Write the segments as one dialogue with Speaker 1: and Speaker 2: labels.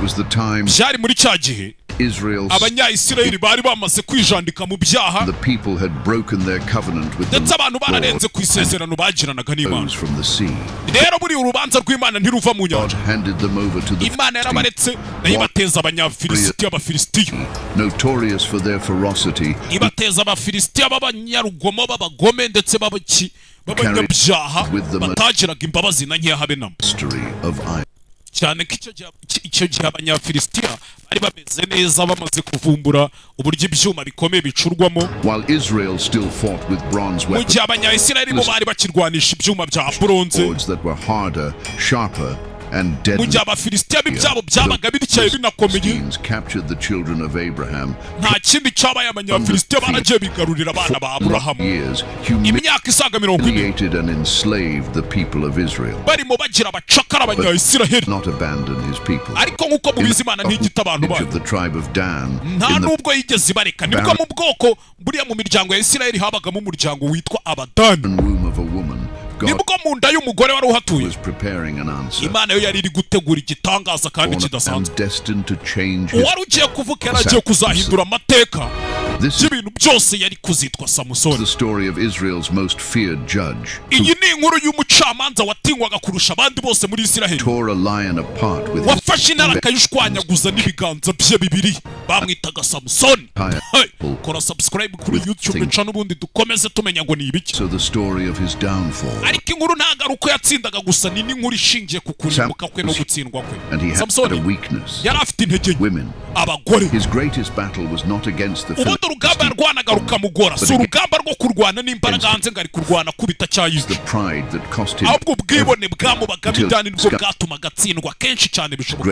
Speaker 1: was the time
Speaker 2: byari muri cya gihe abanyayisirayeli bari bamaze kwijandika mu byaha,
Speaker 1: the people had broken their covenant with
Speaker 2: ndetse abantu bararenze ku isezerano bagiranaga n'Imana. Rero buri urubanza rw'Imana ntiruva mu nyanja. Imana yarabaretse nayo ibateza abanyafilisitiya
Speaker 1: notorious for their ferocity,
Speaker 2: ibateza abafilisitiya b'abanyarugomo b'abagome ndetse b'abanyabyaha batagiraga imbabazi na nkeya habe namo. cyane ko icyo gihe abanyafilisitiya bari bameze neza bamaze kuvumbura uburyo ibyuma bikomeye bicurwamo, mu gihe abanyayisirayeli bo bari bakirwanisha ibyuma bya bronze, mu gihe abafilisitiya b'ibyabo byabaga bityaye binakomeye. Nta kindi cyabaye, abanyafilisitiya baragiye bigarurira abana ba Aburahamu imyaka isaga 40 barimo bagira abacakara abanyayisirayeli. Ariko nk'uko mubizi, Imana ntigita abantu bayo, nta nubwo yigeze ibareka. Nibwo mu bwoko buriya mu miryango ya Isirayeli habagamo umuryango witwa Abadani. Nibwo mu nda y'umugore wari uhatuye, Imana yo yari iri gutegura igitangaza kandi kidasanzwe. Uwari ugiye kuvuka yaragiye kuzahindura amateka y'ibintu byose yari kuzitwa Samson. Iyi ni inkuru y'umucamanza watinywaga kurusha abandi bose muri Isiraheli, wafashe intare akayishwanyaguza n'ibiganza bye bibiri, bamwitaga Samson. Kora subscribe kuri YouTube channel ubundi dukomeze tumenya ngo ni ibiki. Ariko inkuru ntago ari uko yatsindaga gusa, ni n'inkuru ishingiye ku kurimbuka kwe no gutsindwa kwe. Samson yari afite intege nke, abagore. Ubundi urugamba yarwanaga rukamugora, si urugamba rwo kurwana n'imbaraga hanze ngo ari kurwana kubita cyayizwe, ahubwo ubwibone bwamubagamo indani nibwo bwatumaga atsindwa kenshi cyane bishoboka.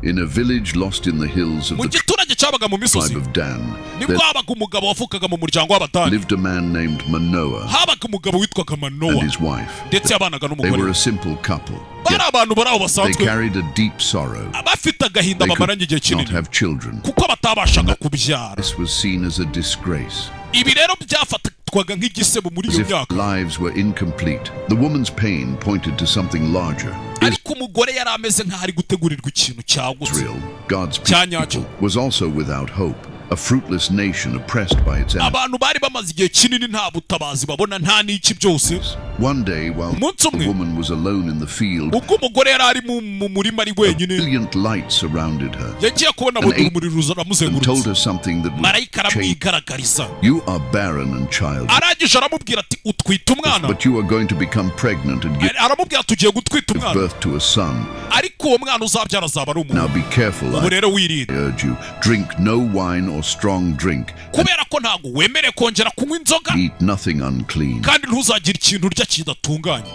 Speaker 1: In a village lost in the hills of the tribe of Dan,
Speaker 2: nibwo habaga umugabo wavukaga mu muryango w'Abadani,
Speaker 1: lived a man named Manoah
Speaker 2: habaga umugabo witwaga Manoah
Speaker 1: and his wife.
Speaker 2: ndetse yabanaga
Speaker 1: They
Speaker 2: n'umugore.
Speaker 1: were a simple couple.
Speaker 2: Bari abantu bari aho
Speaker 1: They
Speaker 2: basanzwe,
Speaker 1: carried a deep sorrow.
Speaker 2: abafite agahinda
Speaker 1: They
Speaker 2: bamaranye igihe
Speaker 1: could not
Speaker 2: kinini
Speaker 1: have children.
Speaker 2: kuko batabashaga kubyara.
Speaker 1: This was seen as a disgrace,
Speaker 2: Ibi rero byafatwaga nk'igisebo muri
Speaker 1: as
Speaker 2: iyo
Speaker 1: if
Speaker 2: myaka.
Speaker 1: lives were incomplete. The woman's pain pointed to something larger.
Speaker 2: Ariko umugore yari ameze nk'aho ari gutegurirwa ikintu cyagutse.
Speaker 1: Israel, God's
Speaker 2: Cyanyacyo.
Speaker 1: people, was also without hope, a fruitless nation oppressed by its enemies.
Speaker 2: Abantu bari bamaze igihe kinini nta butabazi babona, nta n'iki byose.
Speaker 1: One day, while the woman was alone in the field,
Speaker 2: ubwo umugore yari ari mu murima ari wenyine,
Speaker 1: brilliant light surrounded her
Speaker 2: yagiye kubona urumuri
Speaker 1: and told
Speaker 2: ruramuzengurutse.
Speaker 1: her something that would
Speaker 2: Marayika
Speaker 1: change.
Speaker 2: aramwigaragariza,
Speaker 1: You are barren and childless,
Speaker 2: arangije aramubwira ati utwite umwana,
Speaker 1: but you are going to become pregnant and give
Speaker 2: aramubwira ati ugiye gutwita umwana,
Speaker 1: birth to a son.
Speaker 2: ariko uwo mwana uzabyara azaba ari
Speaker 1: Now
Speaker 2: umuntu.
Speaker 1: be careful,
Speaker 2: Ubu
Speaker 1: I
Speaker 2: rero wirinde,
Speaker 1: urge you. Drink no wine or strong drink.
Speaker 2: kubera ko ntabwo wemere kongera kunywa inzoga,
Speaker 1: Eat nothing unclean.
Speaker 2: kandi ntuzagire ikintu urya kidatunganye.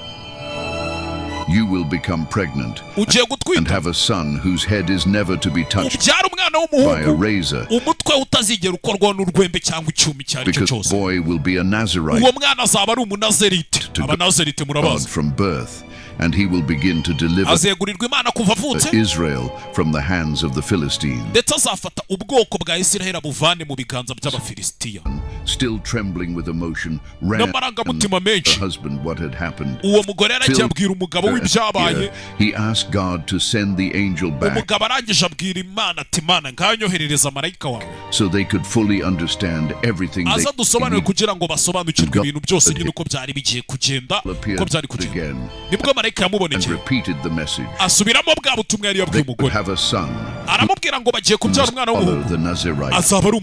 Speaker 1: You will become pregnant
Speaker 2: Ugiye
Speaker 1: and
Speaker 2: gutwita,
Speaker 1: have a son whose head is never to be touched
Speaker 2: ubyara umwana
Speaker 1: by a
Speaker 2: w'umuhungu,
Speaker 1: razor,
Speaker 2: umutwe utazigera ukorwaho n'urwembe cyangwa icyuma icyo ari cyo
Speaker 1: because
Speaker 2: cyose.
Speaker 1: boy will be a Nazarite
Speaker 2: Uwo mwana azaba ari umunazerite. Abanazerite
Speaker 1: God
Speaker 2: murabazi,
Speaker 1: from birth, and he will begin to deliver
Speaker 2: azegurirwa Imana kuva avutse,
Speaker 1: Israel from the hands of the Philistines.
Speaker 2: ndetse azafata ubwoko bwa Isiraheli abuvane mu biganza by'Abafilisitiya.
Speaker 1: Still trembling with emotion, ran
Speaker 2: N'amarangamutima
Speaker 1: and
Speaker 2: menshi,
Speaker 1: her husband what had happened.
Speaker 2: uwo mugore yaragiye abwira umugabo
Speaker 1: And
Speaker 2: w'ibyabaye.
Speaker 1: here, he asked God to send the angel back
Speaker 2: Umugabo arangije abwira Imana ati, Mana nkanyoherereza marayika wawe
Speaker 1: so they could fully understand everything
Speaker 2: aza
Speaker 1: they
Speaker 2: dusobanure
Speaker 1: need.
Speaker 2: kugira ngo basobanukirwe ibintu byose nyine uko byari bigiye kugenda, uko byari kugenda.
Speaker 1: Again
Speaker 2: Nibwo marayika
Speaker 1: and
Speaker 2: yamubonekeye,
Speaker 1: repeated the message.
Speaker 2: asubiramo bwa butumwa yari
Speaker 1: They
Speaker 2: yabwiye
Speaker 1: would
Speaker 2: umugore,
Speaker 1: have a son
Speaker 2: aramubwira ngo bagiye
Speaker 1: who
Speaker 2: kubyara
Speaker 1: must
Speaker 2: umwana
Speaker 1: follow
Speaker 2: w'umuhungu,
Speaker 1: the Nazarite
Speaker 2: azaba ari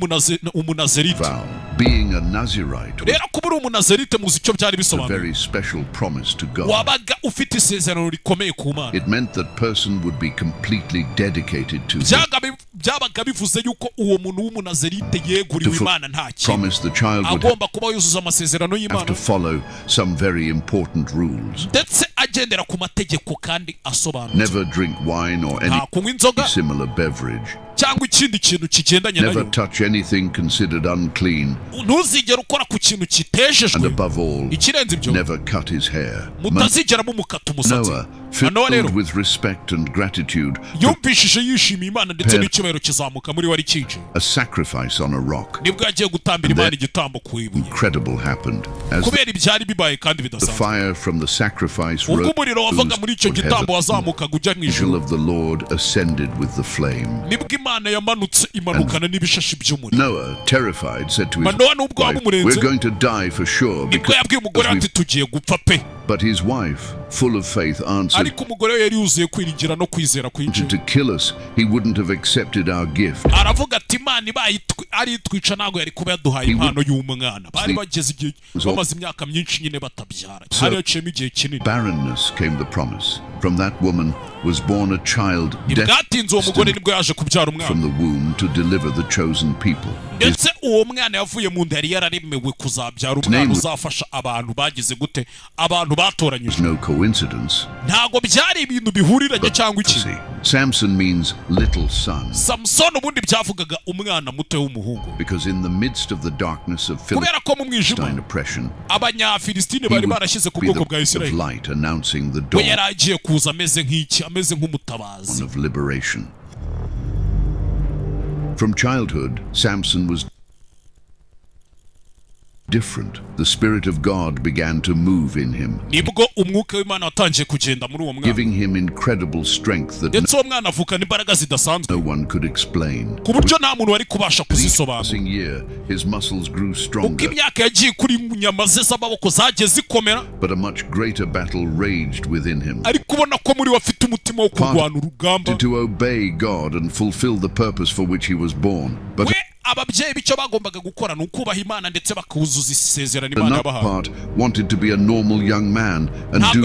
Speaker 2: umunazerite.
Speaker 1: vow. Being a Nazarite was
Speaker 2: Rero kuba uri umunazerite muzi icyo byari
Speaker 1: a
Speaker 2: bisobanuye,
Speaker 1: very special promise to God.
Speaker 2: wabaga ufite isezerano rikomeye ku Mana.
Speaker 1: It meant that person would be completely dedicated to Him.
Speaker 2: Byabaga bivuze yuko uwo muntu w'umunazerite yeguriwe Imana nta kintu,
Speaker 1: Promise the child would
Speaker 2: agomba kuba yuzuza amasezerano
Speaker 1: have to
Speaker 2: y'Imana,
Speaker 1: follow some very important rules.
Speaker 2: ndetse agendera ku mategeko kandi asobanutse.
Speaker 1: Never drink wine or any
Speaker 2: Nta kunywa inzoga
Speaker 1: similar beverage.
Speaker 2: cyangwa ikindi kintu kigendanye nayo.
Speaker 1: Never touch anything considered unclean.
Speaker 2: Ntuzigera ukora ku kintu kitejejwe.
Speaker 1: And above all,
Speaker 2: ikirenze ibyo,
Speaker 1: never cut his hair.
Speaker 2: mutazigera mumukata umusatsi.
Speaker 1: Filled with respect and gratitude,
Speaker 2: yumvishije yishimiye Imana ndetse n'icyubahiro kizamuka muri wari kije.
Speaker 1: A sacrifice on a rock.
Speaker 2: Nibwo yagiye gutambira Imana igitambo ku ibuye.
Speaker 1: Incredible happened.
Speaker 2: Kubera ibyari bibaye kandi bidasanzwe.
Speaker 1: The fire from the sacrifice rose.
Speaker 2: Ubwo umuriro wavaga muri icyo gitambo wazamukaga ujya mu ijuru.
Speaker 1: The angel of the Lord ascended with the flame.
Speaker 2: Nibwo Imana yamanutse imanukana n'ibishashi by'umuriro.
Speaker 1: Noah, terrified, said to his
Speaker 2: wife,
Speaker 1: "We're going to die for sure."
Speaker 2: Nibwo yabwiye umugore ati tugiye gupfa pe.
Speaker 1: But his wife, full of faith, answered,
Speaker 2: ariko umugore we yari yuzuye kwiringira no kwizera kwinshi.
Speaker 1: To kill us, he wouldn't have accepted our gift.
Speaker 2: Aravuga ati Imana ari twica ntabwo yari kuba yaduhaye impano y'umwana. Bari bageze igihe bamaze imyaka myinshi nyine batabyara. Hari haciyemo igihe kinini.
Speaker 1: Barrenness came the promise. From that woman was born a child
Speaker 2: destined
Speaker 1: from the womb to deliver the chosen people.
Speaker 2: ndetse uwo mwana yavuye mu nda yari yararemewe kuzabyara umwana uzafasha abantu bagize gute, abantu batoranyije.
Speaker 1: No coincidence.
Speaker 2: Ntago byari ibintu bihuriranye cyangwa iki.
Speaker 1: Samson means little son.
Speaker 2: Samson ubundi byavugaga umwana muto w'umuhungu.
Speaker 1: Because in the midst of the darkness of Philistine oppression,
Speaker 2: abanyafilistine bari barashyize ku bwoko bwa Isirayeli.
Speaker 1: Light announcing the dawn.
Speaker 2: Yari agiye kuza ameze nk'iki, ameze nk'umutabazi.
Speaker 1: Of liberation. From childhood, Samson was different. The Spirit of God began to move in him,
Speaker 2: nibwo umwuka w'Imana watangiye kugenda muri uwo mwana,
Speaker 1: giving him incredible strength that
Speaker 2: ndetse uwo mwana avukana imbaraga zidasanzwe
Speaker 1: no one could explain.
Speaker 2: ku buryo nta muntu wari kubasha kuzisobanura.
Speaker 1: His muscles grew stronger.
Speaker 2: Uko imyaka yagiye kuri nyama ze z'amaboko zagiye zikomera,
Speaker 1: but a much greater battle raged within him.
Speaker 2: ariko ubona ko muri we afite umutima wo kurwana urugamba,
Speaker 1: to obey God and fulfill the purpose for which he was born. But
Speaker 2: ababyeyi bicyo bagombaga gukora ni ukubaha Imana ndetse bakuzuza isezerano Imana yabahaye.
Speaker 1: Wanted to be a normal young man and do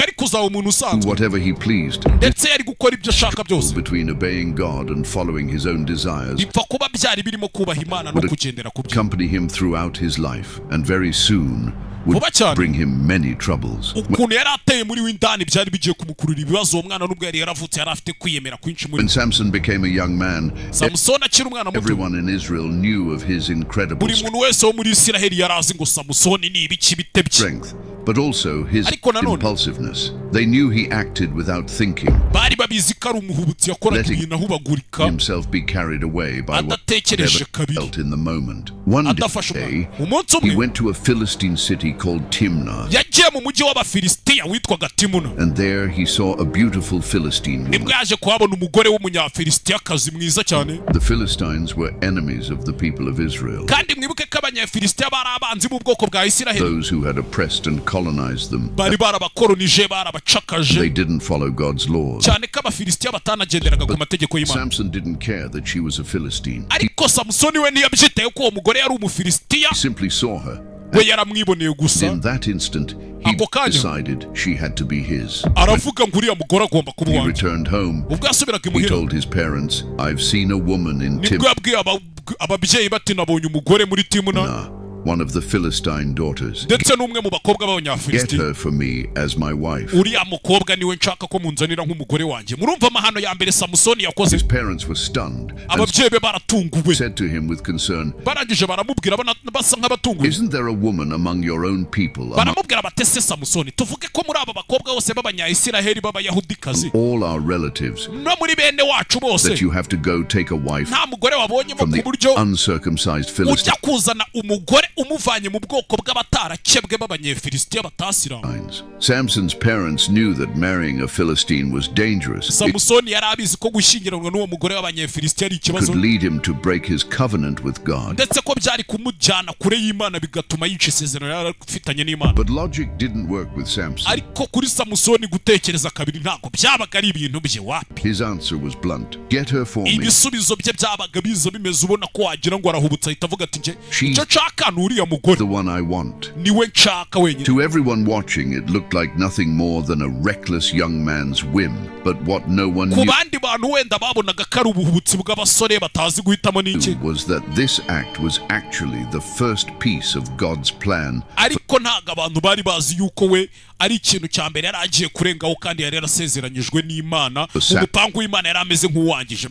Speaker 1: whatever he pleased.
Speaker 2: ndetse yari gukora ibyo ashaka byose.
Speaker 1: Between obeying God and following his own desires,
Speaker 2: bipfa kuba byari birimo kubaha Imana no kugendera ku byo.
Speaker 1: Accompany him throughout his life, and very soon would bring him many troubles.
Speaker 2: Ukuntu yari ateye muri w'indani byari bigiye kumukurura ibibazo. Uwo mwana nubwo yari yaravutse yari afite kwiyemera kwinshi muri.
Speaker 1: When Samson became a young man,
Speaker 2: Samson akiri umwana muto,
Speaker 1: everyone in Israel knew of his incredible
Speaker 2: buri muntu wese wo muri Isiraheli yari azi ngo Samsoni ni ibiki bitebye.
Speaker 1: Strength, but also his impulsiveness. They knew he acted without thinking.
Speaker 2: Bari babizi ko ari umuhubutsi yakoraga ibintu ahubagurika,
Speaker 1: himself be carried away by what he felt in the moment. One day, he went to a Philistine city called Timnah,
Speaker 2: yagiye mu mujyi w'Abafilistiya witwaga Timuna,
Speaker 1: and there he saw a beautiful Philistine woman.
Speaker 2: nibwo yaje kuhabona umugore w'umunyafilistiyakazi mwiza cyane.
Speaker 1: The Philistines were enemies of the people of Israel.
Speaker 2: kandi mwibuke ko abanyafilistiya bari abanzi mu bwoko bwa Isiraheli.
Speaker 1: Those who had oppressed and colonized them.
Speaker 2: bari barabakolonije, barabacakaje.
Speaker 1: They didn't follow God's laws.
Speaker 2: cyane ko Abafilistiya batanagenderaga ku mategeko y'Imana.
Speaker 1: Samson didn't care that she was a Philistine.
Speaker 2: ariko Samsoni we ntiyabyitaye ko uwo mugore yari umufilistiya.
Speaker 1: He simply saw her.
Speaker 2: we yaramwiboneye gusa.
Speaker 1: In that instant, he decided she had to be his.
Speaker 2: aravuga ngo uriya mugore agomba kuba
Speaker 1: He
Speaker 2: uwanjye.
Speaker 1: returned home.
Speaker 2: ubwo yasubiraga
Speaker 1: He
Speaker 2: imuhira,
Speaker 1: told his parents, "I've seen a woman in
Speaker 2: nibwo yabwiye ababyeyi bati nabonye umugore muri Timuna,
Speaker 1: one of the Philistine daughters.
Speaker 2: ndetse n'umwe mu bakobwa
Speaker 1: Get
Speaker 2: b'Abanyafilistiya.
Speaker 1: her for me as my wife."
Speaker 2: uriya mukobwa niwe nshaka ko munzanira nk'umugore wanjye. murumva amahano ya mbere Samsoni yakoze.
Speaker 1: His parents were stunned
Speaker 2: ababyeyi be baratunguwe,
Speaker 1: said to him with concern,
Speaker 2: barangije baramubwira basa nk'abatunguwe.
Speaker 1: "Isn't there a woman among your own people,
Speaker 2: baramubwira batese Samsoni, tuvuge ko muri aba bakobwa bose b'Abanyayisiraheli b'Abayahudikazi
Speaker 1: all our relatives,
Speaker 2: no muri bene wacu bose,
Speaker 1: that you have to go take a wife
Speaker 2: nta mugore wabonyemo
Speaker 1: from
Speaker 2: ku
Speaker 1: the
Speaker 2: buryo
Speaker 1: uncircumcised Philistines?"
Speaker 2: ujya kuzana umugore umuvanye mu bwoko bw'abatarakebwe b'Abanyafilistiya batasiramu.
Speaker 1: Samson's parents knew that marrying a Philistine was dangerous.
Speaker 2: Samsoni yari abizi ko gushyingiranwa n'uwo mugore w'Abanyafilistiya ari ikibazo,
Speaker 1: could lead him to break his covenant with God.
Speaker 2: ndetse ko byari kumujyana kure y'Imana bigatuma yica isezerano yari afitanye n'Imana.
Speaker 1: But logic didn't work with Samson.
Speaker 2: ariko kuri Samsoni gutekereza kabiri ntabwo byabaga ari ibintu bye. wapi?
Speaker 1: His answer was blunt. Get her for me.
Speaker 2: ibisubizo bye byabaga biza bimeze ubona ko wagira ngo arahubutse, ahita avuga ati nje icyo nshaka ni uriya mugore,
Speaker 1: the one I want.
Speaker 2: niwe nshaka wenyine.
Speaker 1: To everyone watching, it looked like nothing more than a reckless young man's whim. But what no one
Speaker 2: ku
Speaker 1: knew
Speaker 2: bandi bantu wenda babonaga ko ari ubuhubutsi bw'abasore batazi guhitamo n'iki,
Speaker 1: was that this act was actually the first piece of God's plan.
Speaker 2: ariko ariko ntago abantu bari bazi yuko we ari ikintu cya mbere yari agiye kurengaho kandi yari yarasezeranyijwe n'Imana mu mupangu w'Imana yari ameze nk'uwangije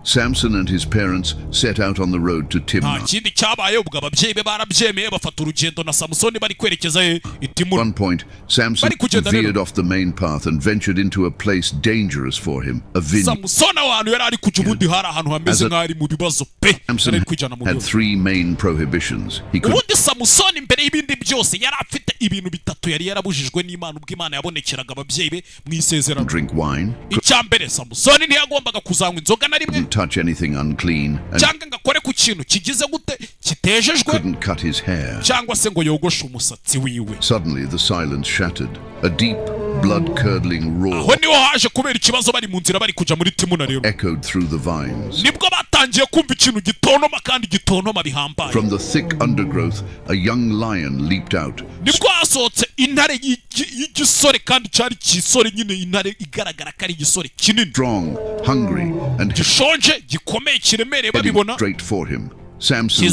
Speaker 1: Samson and his parents set out on the road to Timnah.
Speaker 2: Kindi cyabaye ubwo ababyeyi be barabyemeye bafata urugendo na Samsoni bari kwerekeza i Timuna.
Speaker 1: At one point, Samson veered off the main path and ventured into a place dangerous for him, a vineyard.
Speaker 2: Samson ahantu yari ari kujya ubundi hari ahantu hameze nk'ari mu bibazo pe.
Speaker 1: Samson had three main prohibitions.
Speaker 2: Ubundi Samson imbere y'ibindi byose yari afite ibintu bitatu yari yarabujijwe n'Imana ubwo Imana yabonekeraga ababyeyi be mu isezerano.
Speaker 1: Drink wine.
Speaker 2: Icyambere Samson ntiyagombaga kuzanywa inzoga na rimwe.
Speaker 1: Touch anything unclean.
Speaker 2: Cyangwa ngakore ku kintu kigize gute kitejejwe.
Speaker 1: Couldn't cut his hair.
Speaker 2: Cyangwa se ngo yogoshe umusatsi wiwe.
Speaker 1: Suddenly the silence shattered. A deep, blood-curdling roar.
Speaker 2: Aho niho haje kubera ikibazo bari mu nzira bari kujya muri Timuna rero.
Speaker 1: Echoed through the vines.
Speaker 2: Nibwo batangiye kumva ikintu gitontoma kandi gitontoma bihambaye.
Speaker 1: From the thick undergrowth, a young lion leaped out.
Speaker 2: Nibwo hasohotse intare y'igisore kandi cyari kisore nyine intare igaragara kari igisore kinini.
Speaker 1: Strong, hungry, and
Speaker 2: gishonje gikomeye kiremereye babibona.
Speaker 1: Straight for him. Samson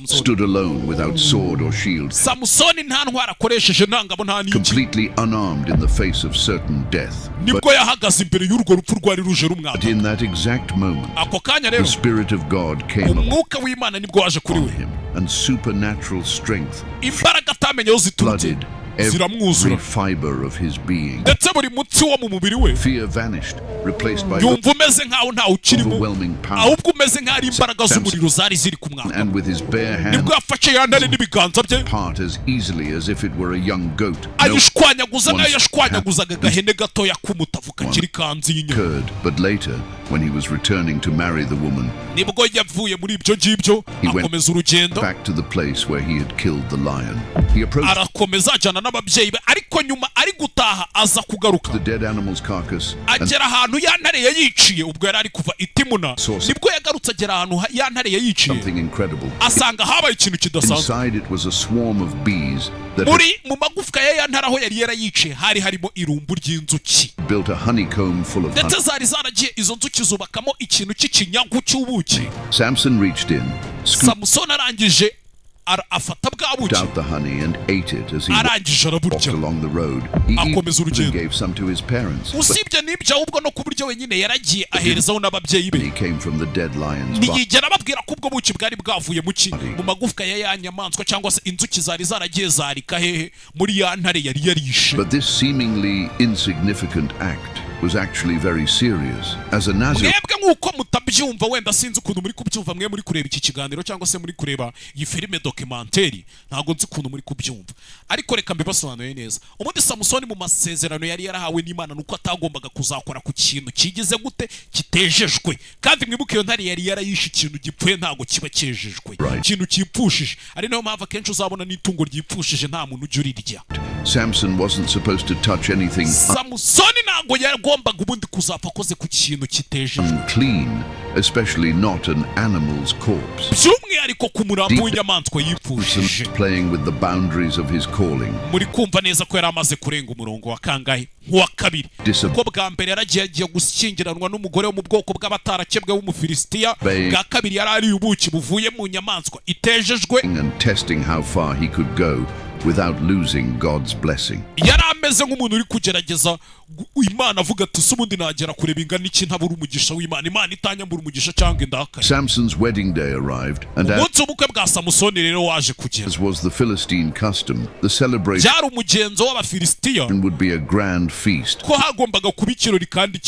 Speaker 1: stood alone without sword or shield, completely unarmed in the face of certain death. But in that exact moment, the Spirit of God came upon him, and supernatural strength flooded every fiber of his being. Fear vanished, replaced by overwhelming power. And with his bare hands, part as easily as if it were a young goat. Occurred, but later, when he was returning to marry the woman, he went back to the place where he had killed the lion. He approached the dead animal's carcass and something incredible. Inside it was a swarm of bees that built a honeycomb full of honey. Samson reached in, scooped out the honey and ate it as he walked along the road. He even gave some to his parents. But he came from the dead lion's body. But this seemingly insignificant act was actually very serious. As a Nazarene,
Speaker 2: ntago nzi ukuntu muri kubyumva ariko reka mbibasobanurire neza. Ubundi Samsoni mu masezerano yari yarahawe n'Imana nuko atagombaga kuzakora ku kintu kigize gute kitejejwe, kandi mwibuke iyo ntare yari yarayishe ikintu gipfuye ntago kiba cyejejwe, ikintu kipfushije. Ari nayo mpamvu akenshi uzabona n'itungo ryipfushije nta muntu ujya urirya.
Speaker 1: Samson wasn't supposed to touch anything
Speaker 2: Samsoni ntago yagombaga ubundi kuzapfa akoze ku kintu kitejejwe,
Speaker 1: unclean, especially not an animal's corpse.
Speaker 2: by'umwihariko ku murambo w'inyamaswa yipfushije.
Speaker 1: Playing with the boundaries of his calling.
Speaker 2: Muri kumva neza ko yari amaze kurenga umurongo wa kangahe nk'uwa kabiri, ko bwa mbere yaragiye gushyingiranwa n'umugore wo mu bwoko bw'abatarakebwe w'umufilisitiya, bwa kabiri yari ari ubuki buvuye mu nyamaswa itejejwe,
Speaker 1: and testing how far he could go without losing God's blessing.
Speaker 2: Yari ameze nk'umuntu uri kugerageza Imana avuga ati ubundi nagera kureba ingana iki ntabura umugisha w'Imana, Imana itanyambura umugisha cyangwa indakare.
Speaker 1: Samson's wedding day arrived, and
Speaker 2: umunsi w'ubukwe bwa Samsoni rero waje kugera.
Speaker 1: As was the Philistine custom, the celebration
Speaker 2: byari umugenzo w'abafilisitiya
Speaker 1: would be a grand feast,
Speaker 2: ko hagombaga kuba ikirori kandi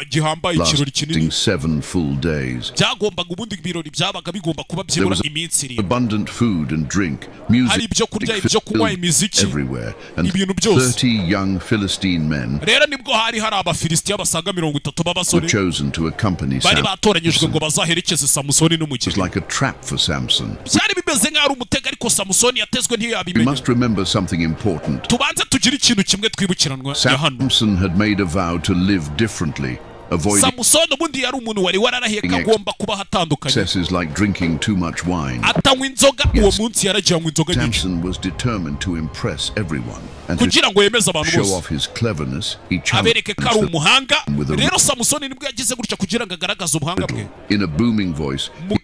Speaker 2: gihambaye, ikirori kinini
Speaker 1: 7 full days.
Speaker 2: Byagombaga ubundi ibirori byabaga bigomba kuba byibura iminsi 7.
Speaker 1: Abundant food and drink, music,
Speaker 2: hari ibyo kurya, ibyo kunywa, imiziki
Speaker 1: everywhere, and
Speaker 2: ibintu byose.
Speaker 1: 30 young Philistine men
Speaker 2: rero nibwo hari abafilisitiya basaga 30 b'abasore
Speaker 1: chosen to accompany
Speaker 2: bari batoranyijwe ngo bazaherekeze Samsoni n'umugeni.
Speaker 1: It was like a trap for Samson.
Speaker 2: byari bimeze nk'ari umutego ariko Samsoni yatezwe ntiyabimenya.
Speaker 1: We must remember something important.
Speaker 2: Tubanze tugire ikintu kimwe twibukiranwa ya hano.
Speaker 1: Samson had made a vow to live differently,
Speaker 2: Samson ubundi yari umuntu wari wararahiye ko agomba kuba hatandukanye.
Speaker 1: Excesses like drinking too much wine.
Speaker 2: Atanywa inzoga uwo munsi yaragiye anywa inzoga nyinshi.
Speaker 1: Samson was determined to impress everyone and
Speaker 2: kugira ngo yemeze abantu bose.
Speaker 1: Show off his cleverness. He
Speaker 2: abereke ko ari umuhanga. Rero Samson nibwo yagize gutya kugira ngo agaragaze ubuhanga bwe.
Speaker 1: In a booming voice,
Speaker 2: mu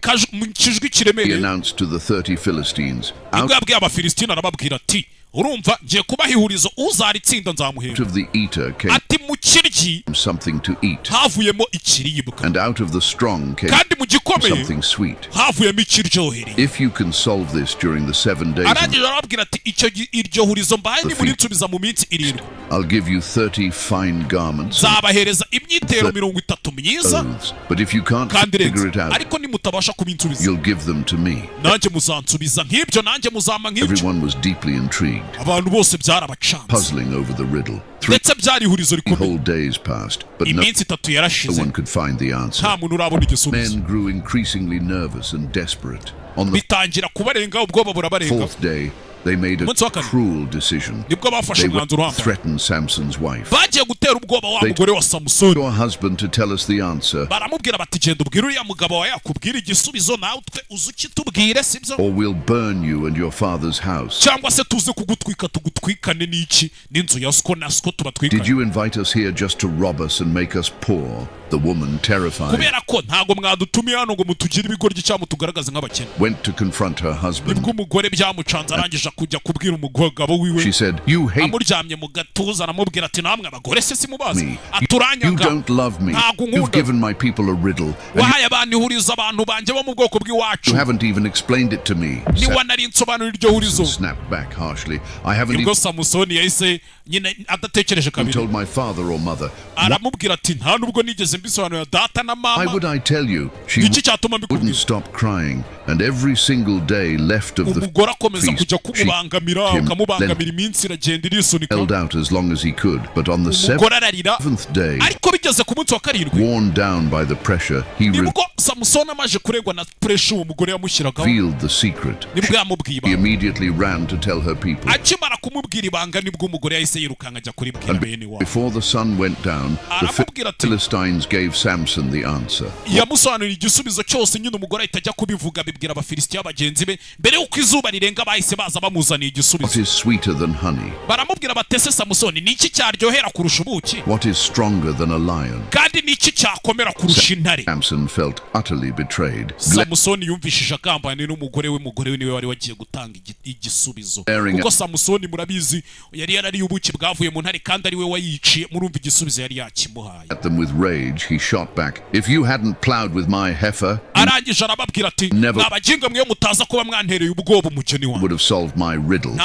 Speaker 2: kijwi kiremereye,
Speaker 1: he announced to the 30 Philistines,
Speaker 2: nibwo yabwiye abafilistina arababwira ati, urumva ngiye kubaha ihurizo uzaritsinda nzamuhera. Ati mu kiryi havuyemo ikiribwa, kandi mu gikomeye havuyemo ikiryohereye. Arangije arababwira ati iryo hurizo mbaye nimurinsubiza mu minsi 7 nzabahereza imyitero 30 myiza kandi renze, ariko nimutabasha kubinsubiza nanjye muzansubiza nk'ibyo, nanjye muzampa nk'ibyo. Abantu bose byarabacanze, ndetse byari ihurizo rikomeye. Iminsi 3 yarashize nta muntu urabona igisubizo. Bitangira kubarenga, ubwoba burabarenga.
Speaker 1: They made a cruel decision. They threatened Samson's wife.
Speaker 2: Bagiye gutera ubwoba wa mugore wa Samson.
Speaker 1: Your husband to tell us the answer.
Speaker 2: Baramubwira bati genda ubwire uriya mugabo wawe yakubwira igisubizo, nawe twe uzukitubwire, sibyo?
Speaker 1: Or we'll burn you and your father's house.
Speaker 2: Cyangwa se tuze kugutwika tugutwikane n'iki n'inzu ya sko na sko tubatwikane.
Speaker 1: Did you invite us here just to rob us and make us poor? The woman, terrified,
Speaker 2: kubera ko ntago mwadutumiye hano ngo mutugire ibigoryi cyangwa mutugaragaze nk'abakene.
Speaker 1: Went to confront her husband.
Speaker 2: Nibwo umugore byamucanze arangije kujya kubwira umugabo wiwe.
Speaker 1: She said, you hate.
Speaker 2: Amuryamye mu gatuza aramubwira ati namwe abagore se simubazi. Aturanyanga.
Speaker 1: You don't love me. You've given my people a riddle.
Speaker 2: Wahaye abantu ihurizo abantu banje bo mu bwoko bw'iwacu.
Speaker 1: You haven't even explained it to me.
Speaker 2: Ni wanari nsobanura iryo hurizo.
Speaker 1: Snapped back harshly. I haven't
Speaker 2: even Samson yahise nyine adatekereje kabiri.
Speaker 1: Told my father or mother.
Speaker 2: Aramubwira ati nta nubwo nigeze mbisobanura data na mama.
Speaker 1: Why would I tell you? She wouldn't stop crying, and every single day left of the feast, held out as long as he could. But on the 7th day, worn down by the pressure, he revealed the secret. He immediately ran to tell her people. And before the sun went down, the Philistines gave Samson the answer. What is sweeter than honey? What is stronger than a lion? Samson felt utterly betrayed. At them with rage, he shot back. If you hadn't plowed with my heifer, never would have solved my riddle.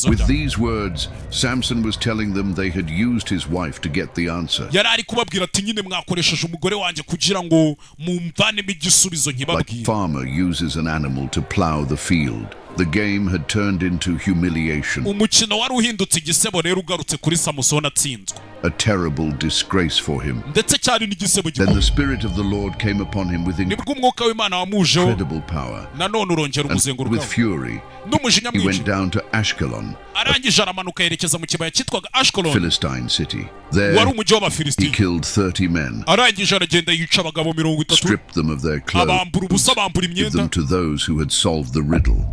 Speaker 1: With these words, Samson was telling them they had used his wife to get the answer. Like a farmer uses an animal to plow the field. The game had turned into humiliation. A terrible disgrace for him. Then the Spirit of the Lord came upon him with incredible power. And with fury, he went down to Ashkelon, Philistine city. There, he killed 30 men, stripped them of their clothes, gave them to those who had solved the riddle.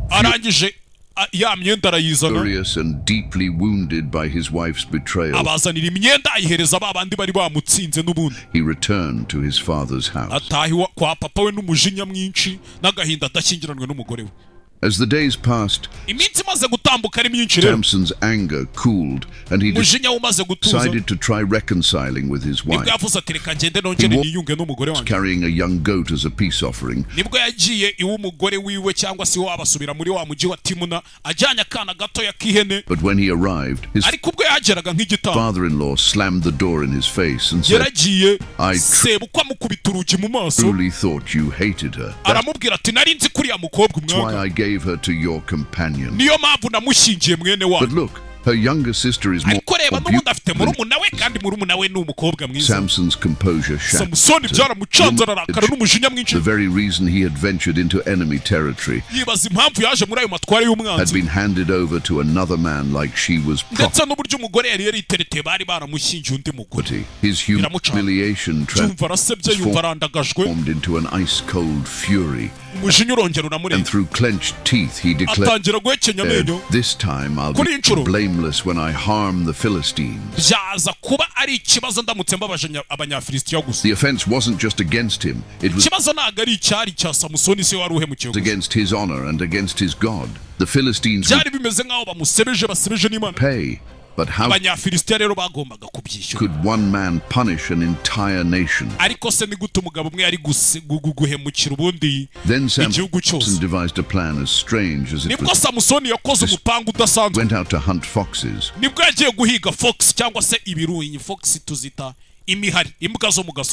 Speaker 1: Furious and deeply wounded by his wife's betrayal, he returned to his father's house. As the days passed, Samson's anger cooled, and he decided to try reconciling with his wife. He was carrying a young goat as a peace offering. But when he arrived, his father-in-law slammed the door in his face and said, I truly thought you hated her. That's why I gave her to your companion. But look, Her younger sister is more
Speaker 2: beautiful.
Speaker 1: Samson's composure shattered. The very reason he had ventured into enemy territory had been handed over to another man like she was property. His humiliation transformed into an ice-cold fury. And through clenched teeth he declared, "This time I'll be blameless when I harm the Philistines." The offense wasn't just against him, it was against his honor and against his God. The Philistines would pay. But how could one man punish an entire nation? Then Samson devised a plan as strange as it was. Went out to hunt foxes.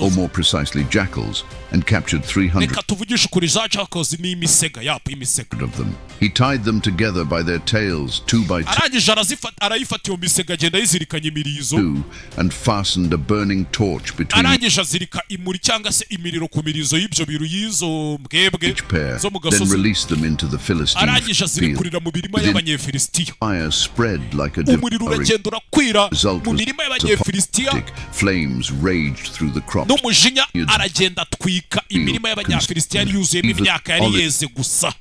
Speaker 1: Or more precisely, jackals, and captured 300 of them. He tied them together by their tails, 2 by 2, and fastened a burning torch between each pair, then released them into the Philistine field. The fire spread like a devouring. The result was apocalyptic. Flames raged through the crops.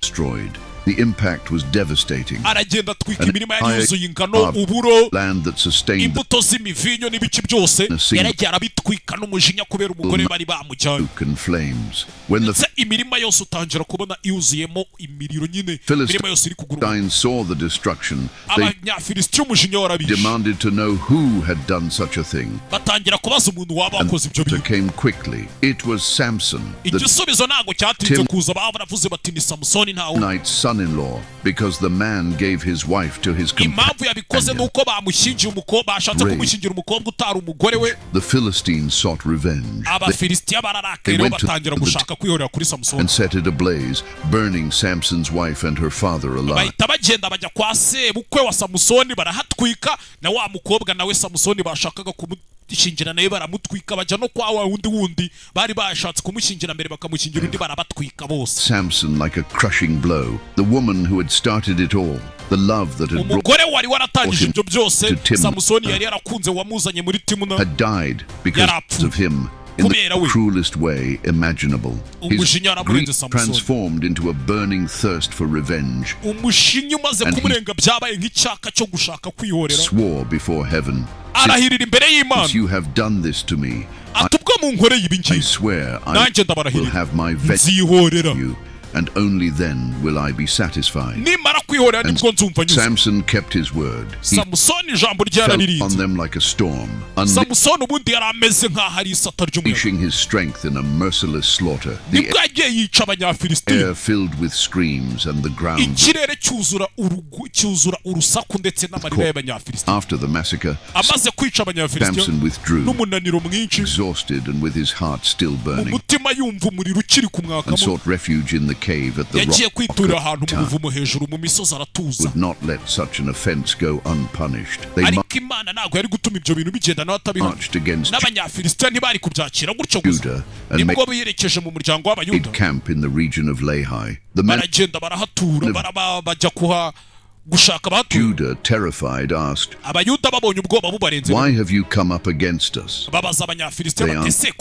Speaker 1: Destroyed. The impact was devastating. An entire land that sustained the smoke and flames. When the Philistines saw the destruction, they demanded to know who had done such a thing. And the answer came quickly. It was Samson, the Timnite's son-in-law, because the man gave his wife to his companion. The Philistines sought revenge. They went to the and set it ablaze, burning Samson's wife and her father alive. Samson like a crushing blow. The woman who had started it all, the love that had brought him to Timnah, had died because of him in the cruelest way imaginable. His grief transformed into a burning thirst for revenge, and he swore before heaven, "Since you have done this to me, I swear I will have my vengeance on you, and only then will I be satisfied." And Samson kept his word. He fell on them like a storm, unleashing his strength in a merciless slaughter. The air filled with screams and the ground. After the massacre, Samson withdrew, exhausted and with his heart still burning, and sought refuge in the cave at the rock town. Would not let such an offense go unpunished. They marched against Judah and made camp in the region of Lehi. The men of Judah, terrified, asked, "Why have you come up against us?" They answered,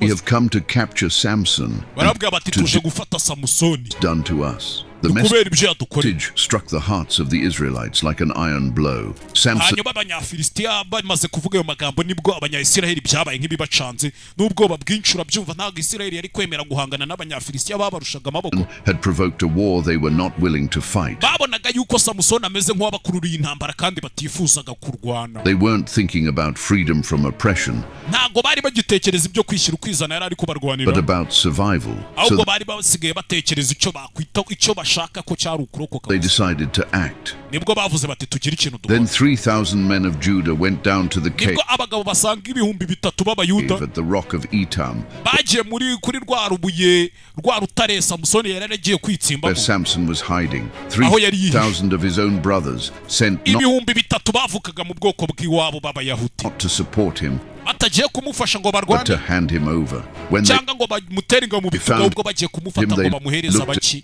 Speaker 1: "We have come to capture Samson and to do what is done to us." The message struck the hearts of the Israelites like an iron blow. Samson had provoked a war they were not willing to fight. They weren't thinking about freedom from oppression, but about survival. So
Speaker 2: bashaka ko cyari ukurokoka.
Speaker 1: They decided to act.
Speaker 2: Nibwo bavuze bati tugira ikintu dukora.
Speaker 1: Then 3,000 men of Judah went down to the cave
Speaker 2: nibwo abagabo basanga ibihumbi bitatu b'abayuda
Speaker 1: at the rock of Etam,
Speaker 2: bagiye kuri rwa rubuye rwa rutare Samsoni yari yaragiye kwitsimbamo,
Speaker 1: where Samson was hiding. 3,000 of his own brothers sent
Speaker 2: ibihumbi bitatu bavukaga mu bwoko bw'iwabo b'abayahudi,
Speaker 1: not to support him,
Speaker 2: batagiye kumufasha ngo
Speaker 1: but
Speaker 2: barwane
Speaker 1: to hand him over. When they
Speaker 2: cyangwa ngo bamutere ngo mu bitugu, ubwo bagiye kumufata ngo bamuhereza abaki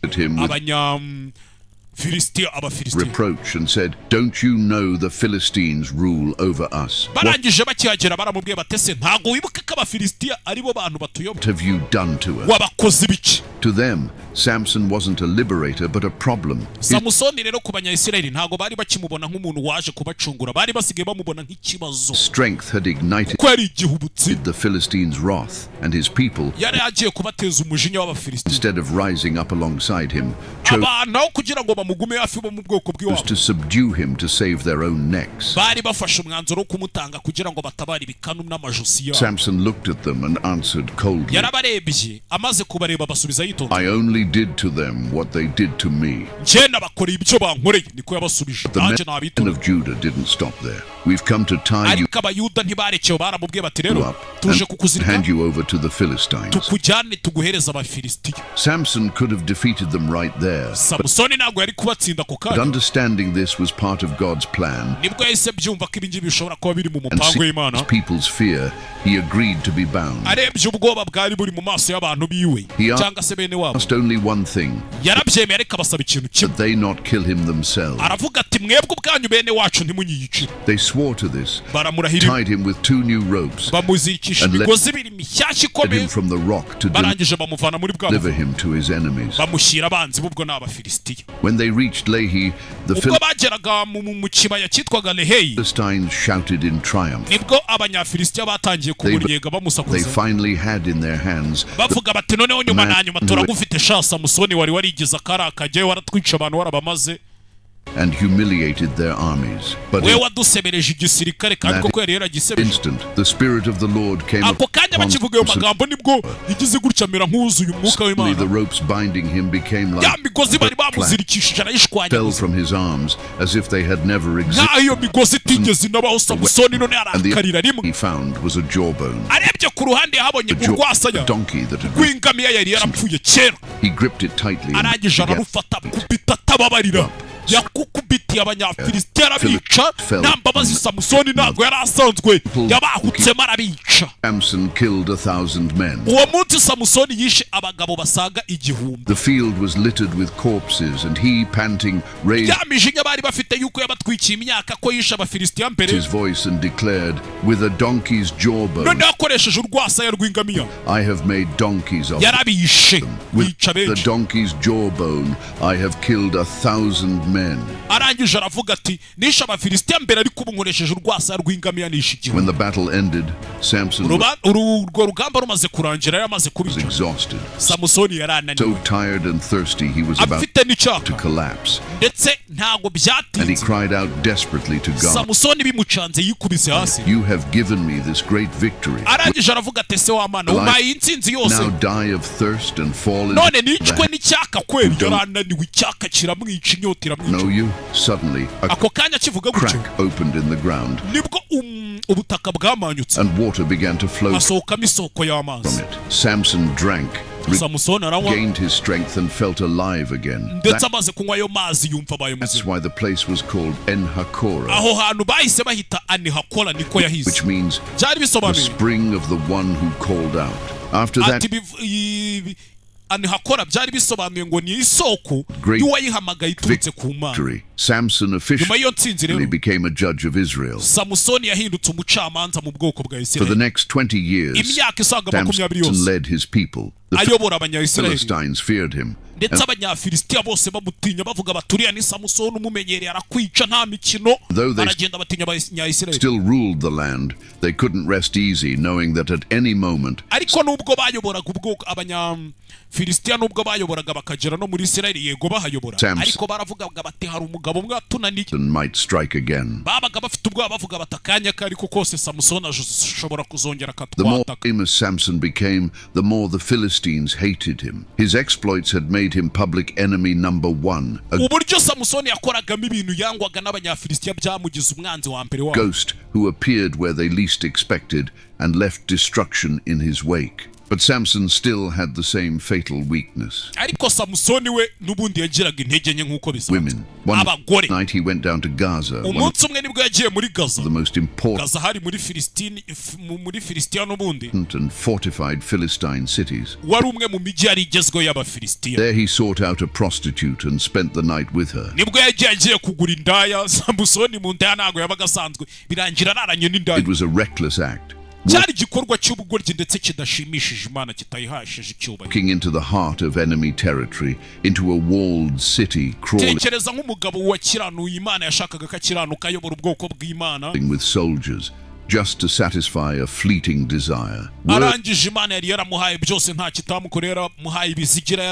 Speaker 1: reproach and said, "Don't you know the Philistines rule over us?
Speaker 2: barangije bakihagera baramubwiye batese ntago wibuka ko abafilisitiya aribo bantu batuyobora,
Speaker 1: What have you done to us?"
Speaker 2: wabakoze ibiki?
Speaker 1: To them, Samson wasn't a liberator but a problem.
Speaker 2: Samusoni rero ku banyayisirayeli ntago bari bakimubona nk'umuntu waje kubacungura, bari basigaye bamubona nk'ikibazo.
Speaker 1: Strength had ignited
Speaker 2: ko yari igihubutsi
Speaker 1: the Philistines' wrath, and his people,
Speaker 2: yari agiye kubateza umujinya w'abafilisitiya,
Speaker 1: instead of rising up alongside him,
Speaker 2: abantu aho kugira ngo bamugume hafi bo mu bwoko bw'iwabo,
Speaker 1: to subdue him to save their own necks.
Speaker 2: bari bafashe umwanzuro wo kumutanga kugira ngo batabare ibikanu n'amajosi yabo.
Speaker 1: Samson looked at them and answered coldly,
Speaker 2: yarabarebye, amaze kubareba basubiza yitonze,
Speaker 1: "I only did to them what they did to me."
Speaker 2: njye nabakoreye ibyo bankoreye, niko yabasubije.
Speaker 1: The
Speaker 2: nanjye
Speaker 1: men
Speaker 2: nabitonze.
Speaker 1: of Judah didn't stop there. "We've come to tie you
Speaker 2: ariko abayuda ntibarekewe, baramubwiye bati rero
Speaker 1: up
Speaker 2: tuje
Speaker 1: and
Speaker 2: kukuzirika
Speaker 1: hand you over to the Philistines."
Speaker 2: tukujyane tuguhereza abafilisitiya.
Speaker 1: Samson could have defeated them right there.
Speaker 2: Samusoni ntabwo yari kubatsinda ako
Speaker 1: But
Speaker 2: kanya,
Speaker 1: understanding this was part of God's plan,
Speaker 2: nibwo yahise byumva ko ibingibi bishobora kuba biri mu
Speaker 1: and
Speaker 2: mupango
Speaker 1: seeing
Speaker 2: w'Imana.
Speaker 1: his people's fear, he agreed to be bound.
Speaker 2: arebye ubwoba bwari buri mu maso y'abantu biwe
Speaker 1: He
Speaker 2: cyangwa se bene wabo,
Speaker 1: asked only one thing,
Speaker 2: yarabyemeye ariko abasaba ikintu kimwe,
Speaker 1: that they not kill him themselves.
Speaker 2: aravuga ati mwebwe ubwanyu bene wacu ntimunyiyicire.
Speaker 1: They swore to this,
Speaker 2: baramurahirira,
Speaker 1: tied him with 2 new ropes,
Speaker 2: bamuzikisha
Speaker 1: and
Speaker 2: imigozi ibiri mishyashya
Speaker 1: led him
Speaker 2: ikomeye,
Speaker 1: from the rock to
Speaker 2: barangije bamuvana muri bwa
Speaker 1: deliver
Speaker 2: buvumo,
Speaker 1: him to his enemies.
Speaker 2: bamushyira abanzi b'ubwo ni abafilisitiya.
Speaker 1: When they reached Lehi, the
Speaker 2: ubwo bageraga mu kibaya cyitwaga Lehi,
Speaker 1: Philistines shouted in triumph.
Speaker 2: nibwo abanyafilisitiya batangiye kumuryenga
Speaker 1: They
Speaker 2: bamusakuza,
Speaker 1: finally had in their hands
Speaker 2: bavuga bati noneho nyuma na nyuma turagufite sha Samusoni, wari warigize akari akajyayo, waratwica abantu warabamaze,
Speaker 1: and humiliated their armies. But
Speaker 2: we
Speaker 1: in
Speaker 2: wadusebereje igisirikare kandi koko yari yaragisebeje.
Speaker 1: instant, the Spirit of the Lord came
Speaker 2: ako kanya
Speaker 1: upon
Speaker 2: bakivuga ayo
Speaker 1: Samson.
Speaker 2: magambo nibwo igize gutya amera nk'uzuye umwuka
Speaker 1: Suddenly the
Speaker 2: w'Imana,
Speaker 1: ropes binding him became
Speaker 2: ya
Speaker 1: like
Speaker 2: migozi bari
Speaker 1: flat,
Speaker 2: bamuzirikishije
Speaker 1: fell
Speaker 2: arayishwanyaguza,
Speaker 1: from his arms as if they had never existed,
Speaker 2: nkaho iyo migozi itigeze inabaho. Samusoni none
Speaker 1: and the
Speaker 2: arakarira
Speaker 1: he
Speaker 2: rimwe,
Speaker 1: found was a jawbone,
Speaker 2: arebye ku ruhande yahabonye
Speaker 1: a
Speaker 2: urwasaya
Speaker 1: donkey that had
Speaker 2: rw'ingamiya yari yarapfuye kera,
Speaker 1: he gripped it tightly and
Speaker 2: arangije
Speaker 1: began
Speaker 2: ararufata kubita atababarira, yakukubitiye abanyafilisitiya arabica nta mbabazi. Samusoni ntabwo yari asanzwe, yabahutsemo arabica.
Speaker 1: Samson killed 1,000 men.
Speaker 2: uwo munsi Samusoni yishe abagabo basaga igihumbi.
Speaker 1: The field was littered with corpses, and he, panting, raised
Speaker 2: ya mijinya bari bafite yuko yabatwikiye imyaka ko yishe abafilisitiya mbere,
Speaker 1: his voice and declared, "With a donkey's jawbone,
Speaker 2: none yakoresheje urwasaya rw'ingamiya,
Speaker 1: I have made donkeys of them.
Speaker 2: yarabishe
Speaker 1: With
Speaker 2: yica
Speaker 1: the
Speaker 2: benshi."
Speaker 1: donkey's jawbone, I have killed 1,000 men."
Speaker 2: arangije aravuga ati nishe abafilisitiya mbere, ariko ubu nkoresheje urwasaya rw'ingamiya nishe igihumbi.
Speaker 1: When the battle ended, Samson was
Speaker 2: urwo rugamba rumaze kurangira, yamaze kubica,
Speaker 1: exhausted,
Speaker 2: Samusoni yari
Speaker 1: so
Speaker 2: ananiwe,
Speaker 1: tired and thirsty he was about
Speaker 2: afite n'icyaka,
Speaker 1: to collapse,
Speaker 2: ndetse ntago
Speaker 1: and he
Speaker 2: byatinze
Speaker 1: cried out desperately to God,
Speaker 2: Samusoni bimucanze yikubise hasi,
Speaker 1: "You have given me this great victory.
Speaker 2: arangije aravuga ati ese wa mana umpaye intsinzi yose,
Speaker 1: Now die of thirst and fall
Speaker 2: none
Speaker 1: into
Speaker 2: nicwe
Speaker 1: that."
Speaker 2: n'icyaka kweli.
Speaker 1: Don't-
Speaker 2: yarananiwe, icyaka kiramwica, inyota iramwica.
Speaker 1: Know you? Suddenly, a
Speaker 2: ako kanya akivuga gutyo,
Speaker 1: crack opened in the ground,
Speaker 2: nibwo ubutaka bwamanyutse,
Speaker 1: and water began to flow
Speaker 2: hasohokamo isoko
Speaker 1: from
Speaker 2: y'amazi.
Speaker 1: it. Samson drank,
Speaker 2: Samusoni aranywa,
Speaker 1: regained his strength, and felt alive again.
Speaker 2: ndetse amaze kunywa ayo mazi yumva abaye
Speaker 1: That's
Speaker 2: muzima.
Speaker 1: why the place was called En-Hakkore,
Speaker 2: aho hantu bahise bahita Anihakora, niko yahise,
Speaker 1: which means
Speaker 2: byari
Speaker 1: the
Speaker 2: bisobanuye
Speaker 1: spring of the one who called out. After that,
Speaker 2: ati Anihakora byari bisobanuye ngo ni isoko
Speaker 1: Great
Speaker 2: y'uwayihamagaye iturutse ku Mana.
Speaker 1: victory, Samson
Speaker 2: nyuma y'iyo ntsinzi
Speaker 1: officially
Speaker 2: rero,
Speaker 1: became a judge of Israel.
Speaker 2: Samusoni yahindutse umucamanza mu bwoko bwa
Speaker 1: For the
Speaker 2: Isirayeli.
Speaker 1: next 20 years,
Speaker 2: imyaka isaga 20
Speaker 1: Samson
Speaker 2: yose
Speaker 1: led his people. The
Speaker 2: ayobora abanyayisirayeli,
Speaker 1: Philistines feared him,
Speaker 2: ndetse abanyafilisitiya bose bamutinya, bavuga bati uriya ni Samusoni umumenyereye, arakwica nta mikino.
Speaker 1: Though they
Speaker 2: baragenda batinya abanyayisirayeli,
Speaker 1: still ruled the land, they couldn't rest easy knowing that at any moment
Speaker 2: ariko nubwo bayoboraga ubwoko abanyafilisitiya, nubwo bayoboraga bakagera no muri Isirayeli, yego bahayobora,
Speaker 1: Samson-
Speaker 2: ariko baravugaga bati hari umugabo umugabo umwe atunaniye
Speaker 1: might strike again.
Speaker 2: babaga bafite ubwoba bavuga batakanya kari ko kose Samson ashobora kuzongera
Speaker 1: The more
Speaker 2: akatwataka.
Speaker 1: famous Samson became, the more the Philistines hated him. His exploits had made him public enemy number one, a
Speaker 2: uburyo Samson yakoragamo ibintu yangwaga n'abanyafilisitiya byamugize umwanzi wa mbere wabo.
Speaker 1: ghost who appeared where they least expected and left destruction in his wake. But Samson still had the same fatal weakness.
Speaker 2: ariko Samson we n'ubundi yagiraga intege nke nk'uko bisanzwe.
Speaker 1: Women. One
Speaker 2: abagore
Speaker 1: night he went down to Gaza, one of
Speaker 2: umunsi umwe nibwo yagiye muri Gaza.
Speaker 1: the most important
Speaker 2: Gaza hari muri Filisitiya n'ubundi
Speaker 1: and fortified Philistine cities.
Speaker 2: wari umwe mu mijyi yari igezweho y'abafilisitiya.
Speaker 1: There he sought out a prostitute and spent the night with her.
Speaker 2: nibwo yagiye kugura indaya. Samson mu ndaya ntabwo yabaga asanzwe, birangira araranye n'indaya.
Speaker 1: It was a reckless act,
Speaker 2: cyari igikorwa cy'ubugoryi ndetse kidashimishije Imana, kitayihashije icyubahiro.
Speaker 1: walking into the heart of enemy territory, into a walled city, crawling
Speaker 2: tekereza nk'umugabo wakiranuye Imana yashakaga ko akiranuka ayobora ubwoko bw'Imana,
Speaker 1: with soldiers just to satisfy a fleeting desire.
Speaker 2: arangije Imana yari yaramuhaye byose nta kitamukorera, yaramuhaye ibizigira,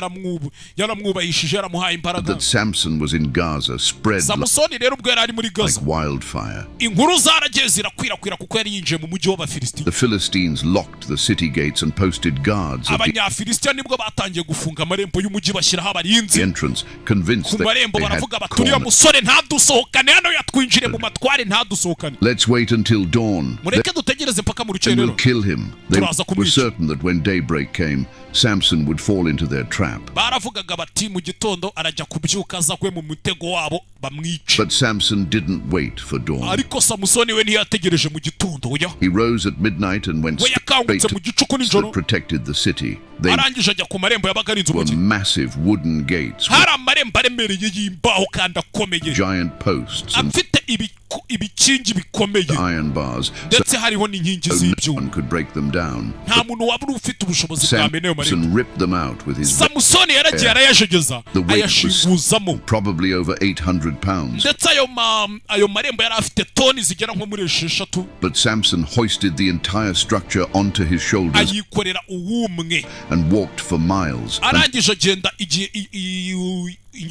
Speaker 2: yaramwubahishije, yaramuhaye imbaraga.
Speaker 1: That Samson was in Gaza spread
Speaker 2: Samusoni rero ubwo yari ari muri
Speaker 1: like
Speaker 2: Gaza,
Speaker 1: wildfire.
Speaker 2: inkuru zaragiye zirakwirakwira kuko yari yinjiye mu mujyi w'abafilisitiya.
Speaker 1: The Philistines locked the city gates and posted guards at the
Speaker 2: abanyafilisitiya nibwo batangiye gufunga amarembo y'umujyi bashyiraho abarinzi
Speaker 1: entrance, convinced
Speaker 2: ku
Speaker 1: that
Speaker 2: marembo.
Speaker 1: they had
Speaker 2: baravuga bati uriya
Speaker 1: cornered.
Speaker 2: musore ntadusohokane hano, yatwinjire mu matware ntadusohokane.
Speaker 1: Let's wait until dawn.
Speaker 2: mureke dutegereze mpaka mu
Speaker 1: They
Speaker 2: rukerero.
Speaker 1: will kill him. They
Speaker 2: Turaza
Speaker 1: were
Speaker 2: kumwica.
Speaker 1: certain that when daybreak came, Samson would fall into their trap.
Speaker 2: baravugaga bati mu gitondo arajya kubyuka aza kwe mu mutego wabo bamwice.
Speaker 1: But Samson didn't wait for dawn.
Speaker 2: ariko Samusoni we ntiyategereje mu gitondo. oya,
Speaker 1: He rose at midnight and went
Speaker 2: we
Speaker 1: straight
Speaker 2: yakangutse
Speaker 1: to
Speaker 2: mu gicuku
Speaker 1: the
Speaker 2: nijoro,
Speaker 1: that protected the city. They
Speaker 2: arangije ajya ku marembo yabaga arinze
Speaker 1: were
Speaker 2: umujyi.
Speaker 1: massive wooden gates with
Speaker 2: hari amarembo aremereye y'imbaho kandi akomeye,
Speaker 1: giant posts and
Speaker 2: afite ibikingi bikomeye
Speaker 1: iron bars, so
Speaker 2: ndetse hariho n'inkingi
Speaker 1: no
Speaker 2: z'ibyuma.
Speaker 1: one could break them down.
Speaker 2: nta muntu waba ufite ubushobozi bwa mene ayo marembo.
Speaker 1: Samson ripped them out with his
Speaker 2: Samusoni yaragiye arayajegeza,
Speaker 1: The weight was
Speaker 2: ayashinguzamo,
Speaker 1: probably over 800 pounds.
Speaker 2: ndetse ayo marembo yari afite toni zigera nko muri 6.
Speaker 1: But Samson hoisted the entire structure onto his shoulders
Speaker 2: ayikorera uwumwe,
Speaker 1: and walked for miles
Speaker 2: arangije agenda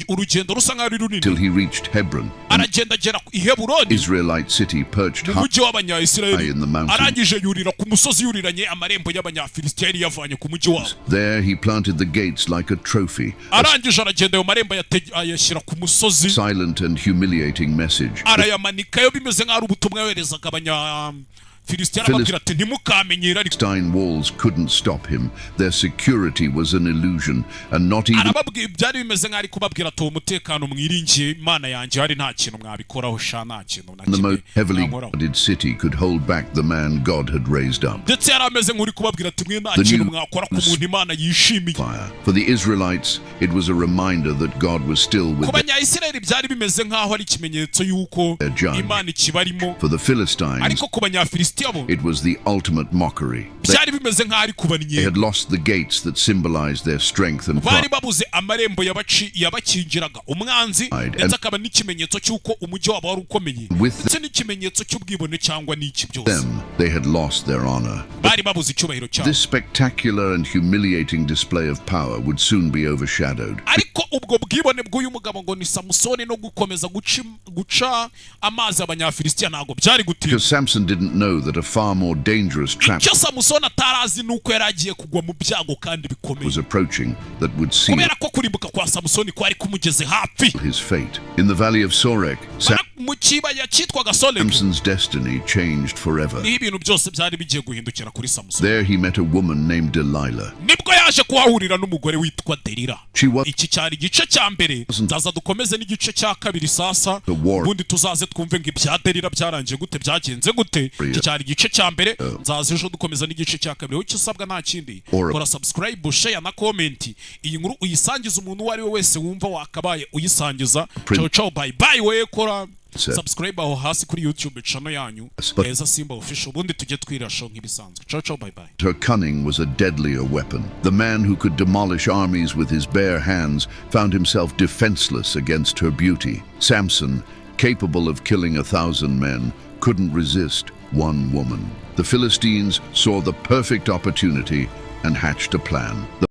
Speaker 2: urugendo rusa nk'aho ari
Speaker 1: until
Speaker 2: runini,
Speaker 1: he reached Hebron, an
Speaker 2: aragenda agera i Heburoni,
Speaker 1: Israelite city perched
Speaker 2: mu
Speaker 1: high
Speaker 2: mujyi w'abanyayisiraheli.
Speaker 1: in the mountain.
Speaker 2: arangije yurira ku musozi yuriranye amarembo y'abanyafilisitiya yari yavanye ku mujyi wabo.
Speaker 1: There he planted the gates like a trophy, a
Speaker 2: arangije aragenda ayo marembo ayashyira ku musozi,
Speaker 1: silent and humiliating message.
Speaker 2: arayamanikayo bimeze nk'aho ari ubutumwa yoherezaga abanyafilisitiya, arababwira ati ntimukamenyere. ariko
Speaker 1: Philistine walls couldn't stop him. Their security was an illusion, and not even
Speaker 2: arababwira, byari bimeze nk'aho ari kubabwira ati umutekano mwiringiye Imana yanjye hari nta kintu mwabikoraho sha, nta kintu na
Speaker 1: the most
Speaker 2: kimwe
Speaker 1: heavily
Speaker 2: mwankoraho.
Speaker 1: guarded city could hold back the man God had raised up.
Speaker 2: ndetse yari ameze nk'uri kubabwira ati mwe nta
Speaker 1: The
Speaker 2: kintu
Speaker 1: new-
Speaker 2: mwakora ku muntu Imana yishimiye.
Speaker 1: Fire. For the Israelites, it was a reminder that God was still with
Speaker 2: ku
Speaker 1: them.
Speaker 2: banyayisiraheli byari bimeze nk'aho ari ikimenyetso y'uko
Speaker 1: Their judge.
Speaker 2: Imana ikibarimo,
Speaker 1: For the Philistines,
Speaker 2: ariko ku banyafilisitiya bo
Speaker 1: it was the ultimate mockery. They
Speaker 2: byari bimeze nk'aho ari kubaniye.
Speaker 1: had lost the gates that symbolized their strength and
Speaker 2: bari
Speaker 1: pride.
Speaker 2: babuze amarembo yabakingiraga umwanzi, ndetse akaba n'ikimenyetso cy'uko umujyi wabo wari ukomeye,
Speaker 1: With
Speaker 2: ndetse n'ikimenyetso cy'ubwibone cyangwa n'iki byose.
Speaker 1: them, they had lost their honor.
Speaker 2: bari babuze icyubahiro cyabo.
Speaker 1: This spectacular and humiliating display of power would soon be overshadowed.
Speaker 2: ariko ubwo bwibone bw'uyu mugabo ngo ni Samusoni no gukomeza guca amazi abanyafilisitiya ntabwo byari gutinda.
Speaker 1: Because Samson didn't know that a far more dangerous trap
Speaker 2: icyo Samusoni atarazi nuko yari agiye kugwa mu byago kandi bikomeye,
Speaker 1: was approaching that would seal
Speaker 2: kubera ko kurimbuka kwa Samusoni kwari kumugeze hafi.
Speaker 1: his fate. In the valley of Sorek,
Speaker 2: mu kibaya cyitwaga Soleki
Speaker 1: Samson's destiny changed forever.
Speaker 2: niho ibintu byose byari bigiye guhindukira kuri Samusoni.
Speaker 1: There he met a woman named Dellillah.
Speaker 2: nibwo yaje kuhahurira n'umugore witwa Dellillah.
Speaker 1: She was
Speaker 2: iki cyari igice cya mbere, nzaza dukomeze n'igice cya kabiri sasa,
Speaker 1: The war.
Speaker 2: ubundi tuzaze twumve ngo ibya Dellillah byarangiye gute, byagenze gute. iki cyari igice cya mbere, nzaza ejo dukomeza n'igice cya kabiri. icyo usabwa nta kindi, kora subscribe, share na comment. iyi nkuru uyisangiza umuntu uwo ari we wese wumva wakabaye uyisangiza. ciao ciao, bye bye. we kora subscribe aho hasi kuri YouTube channel yanyu Heza Simba Official, ubundi tujye twirasho nk'ibisanzwe. ciao ciao, bye bye.
Speaker 1: Her cunning was a deadlier weapon. The man who could demolish armies with his bare hands found himself defenseless against her beauty. Samson, capable of killing 1,000 men, couldn't resist one woman. The Philistines saw the perfect opportunity and hatched a plan.